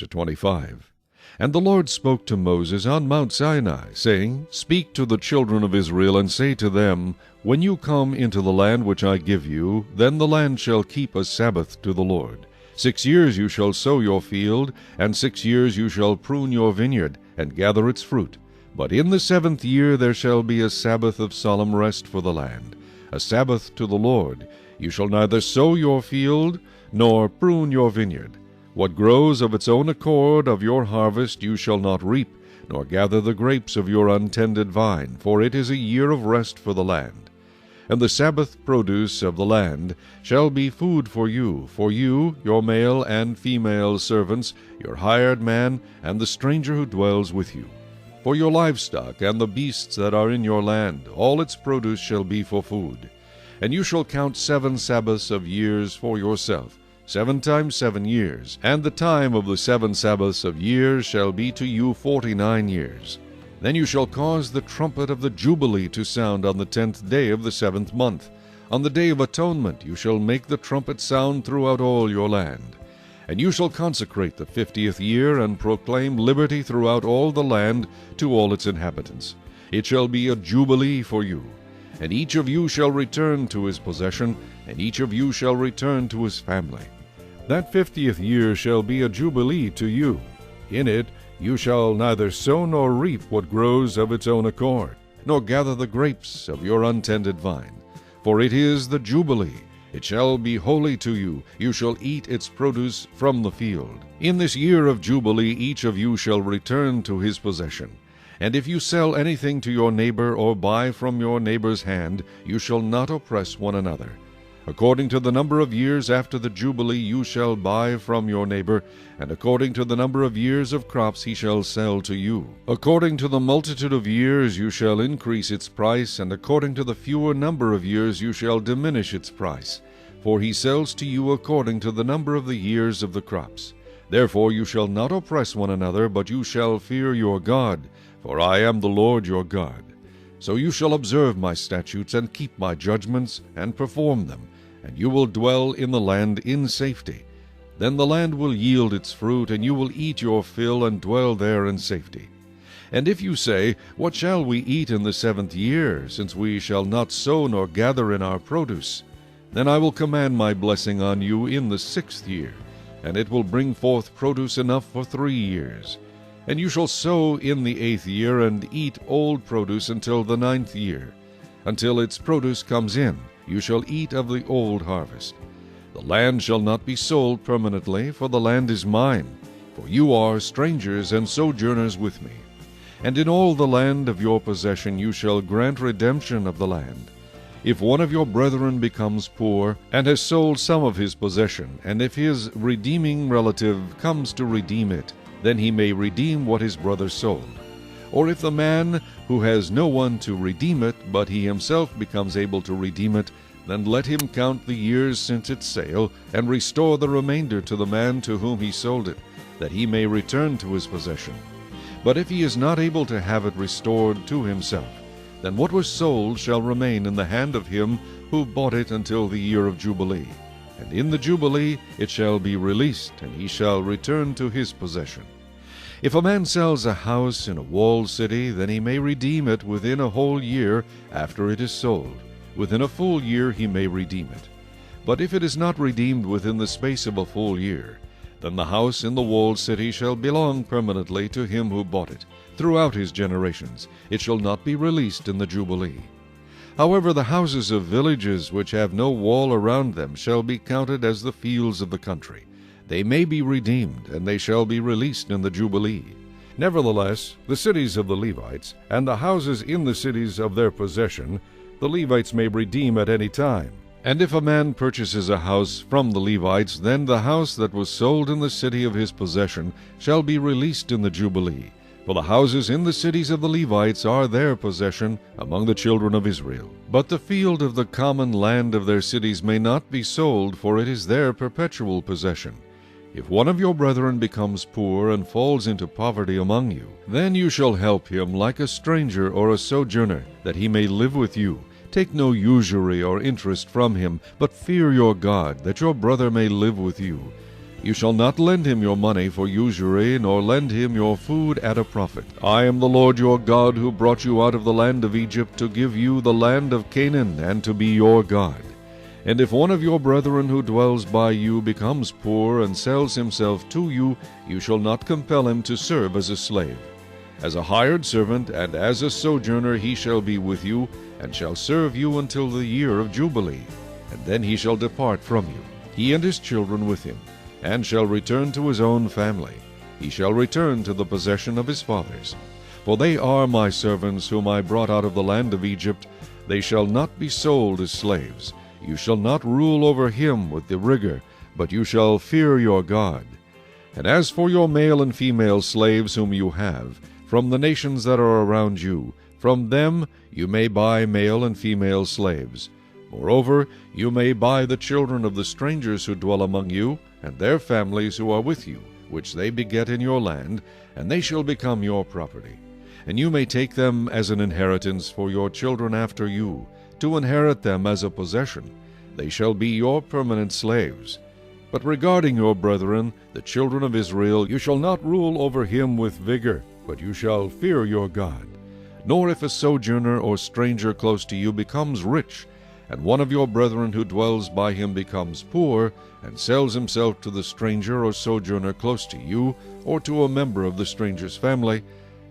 25. And the Lord spoke to Moses on Mount Sinai, saying, Speak to the children of Israel, and say to them, When you come into the land which I give you, then the land shall keep a Sabbath to the Lord. 6 years you shall sow your field, and 6 years you shall prune your vineyard, and gather its fruit. But in the 7th year there shall be a Sabbath of solemn rest for the land, a Sabbath to the Lord. You shall neither sow your field, nor prune your vineyard. What grows of its own accord of your harvest you shall not reap, nor gather the grapes of your untended vine, for it is a year of rest for the land. And the Sabbath produce of the land shall be food for you, your male and female servants, your hired man, and the stranger who dwells with you. For your livestock and the beasts that are in your land, all its produce shall be for food. And you shall count 7 Sabbaths of years for yourself, 7 times 7 years, and the time of the 7 Sabbaths of years shall be to you 49 years. Then you shall cause the trumpet of the Jubilee to sound on the 10th day of the 7th month. On the day of atonement you shall make the trumpet sound throughout all your land. And you shall consecrate the 50th year, and proclaim liberty throughout all the land to all its inhabitants. It shall be a jubilee for you. And each of you shall return to his possession, and each of you shall return to his family. That 50th year shall be a jubilee to you. In it you shall neither sow nor reap what grows of its own accord, nor gather the grapes of your untended vine. For it is the jubilee. It shall be holy to you. You shall eat its produce from the field. In this year of jubilee each of you shall return to his possession. And if you sell anything to your neighbor, or buy from your neighbor's hand, you shall not oppress one another. According to the number of years after the Jubilee you shall buy from your neighbor, and according to the number of years of crops he shall sell to you. According to the multitude of years you shall increase its price, and according to the fewer number of years you shall diminish its price. For he sells to you according to the number of the years of the crops. Therefore you shall not oppress one another, but you shall fear your God, for I am the Lord your God. So you shall observe my statutes, and keep my judgments, and perform them, and you will dwell in the land in safety. Then the land will yield its fruit, and you will eat your fill, and dwell there in safety. And if you say, What shall we eat in the 7th year, since we shall not sow nor gather in our produce? Then I will command my blessing on you in the 6th year, and it will bring forth produce enough for 3 years. And you shall sow in the 8th year, and eat old produce until the 9th year. Until its produce comes in, you shall eat of the old harvest. The land shall not be sold permanently, for the land is mine, for you are strangers and sojourners with me. And in all the land of your possession you shall grant redemption of the land. If one of your brethren becomes poor, and has sold some of his possession, and if his redeeming relative comes to redeem it, then he may redeem what his brother sold. Or if the man who has no one to redeem it, but he himself becomes able to redeem it, then let him count the years since its sale, and restore the remainder to the man to whom he sold it, that he may return to his possession. But if he is not able to have it restored to himself, then what was sold shall remain in the hand of him who bought it until the year of Jubilee. And in the Jubilee it shall be released, and he shall return to his possession. If a man sells a house in a walled city, then he may redeem it within a whole year after it is sold. Within a full year he may redeem it. But if it is not redeemed within the space of a full year, then the house in the walled city shall belong permanently to him who bought it, throughout his generations. It shall not be released in the Jubilee. However, the houses of villages which have no wall around them shall be counted as the fields of the country. They may be redeemed, and they shall be released in the Jubilee. Nevertheless, the cities of the Levites, and the houses in the cities of their possession, the Levites may redeem at any time. And if a man purchases a house from the Levites, then the house that was sold in the city of his possession shall be released in the Jubilee. For the houses in the cities of the Levites are their possession among the children of Israel. But the field of the common land of their cities may not be sold, for it is their perpetual possession. If one of your brethren becomes poor and falls into poverty among you, then you shall help him like a stranger or a sojourner, that he may live with you. Take no usury or interest from him, but fear your God, that your brother may live with you. You shall not lend him your money for usury, nor lend him your food at a profit. I am the Lord your God, who brought you out of the land of Egypt to give you the land of Canaan, and to be your God. And if one of your brethren who dwells by you becomes poor and sells himself to you, you shall not compel him to serve as a slave. As a hired servant and as a sojourner he shall be with you, and shall serve you until the year of Jubilee. And then he shall depart from you, he and his children with him, and shall return to his own family. He shall return to the possession of his fathers. For they are my servants, whom I brought out of the land of Egypt. They shall not be sold as slaves. You shall not rule over him with the rigor, but you shall fear your God. And as for your male and female slaves whom you have, from the nations that are around you, from them you may buy male and female slaves. Moreover, you may buy the children of the strangers who dwell among you, and their families who are with you, which they beget in your land, and they shall become your property. And you may take them as an inheritance for your children after you, to inherit them as a possession. They shall be your permanent slaves. But regarding your brethren, the children of Israel, you shall not rule over him with vigor, but you shall fear your God. Nor if a sojourner or stranger close to you becomes rich, and one of your brethren who dwells by him becomes poor, and sells himself to the stranger or sojourner close to you, or to a member of the stranger's family,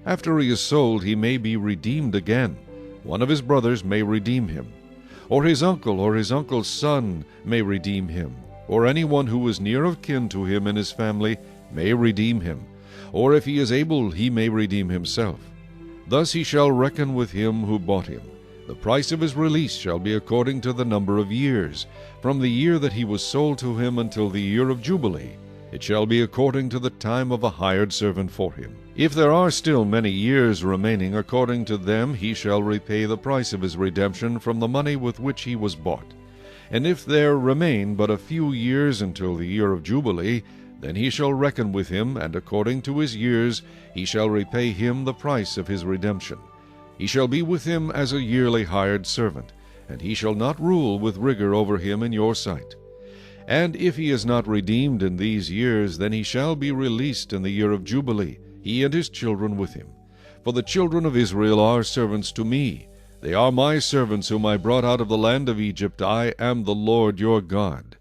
after he is sold he may be redeemed again. One of his brothers may redeem him, or his uncle's son may redeem him, or anyone who is near of kin to him in his family may redeem him, or if he is able he may redeem himself. Thus he shall reckon with him who bought him. The price of his release shall be according to the number of years, from the year that he was sold to him until the year of Jubilee. It shall be according to the time of a hired servant for him. If there are still many years remaining, according to them he shall repay the price of his redemption from the money with which he was bought. And if there remain but a few years until the year of Jubilee, then he shall reckon with him, and according to his years he shall repay him the price of his redemption. He shall be with him as a yearly hired servant, and he shall not rule with rigor over him in your sight. And if he is not redeemed in these years, then he shall be released in the year of Jubilee, he and his children with him. For the children of Israel are servants to me. They are my servants whom I brought out of the land of Egypt. I am the Lord your God.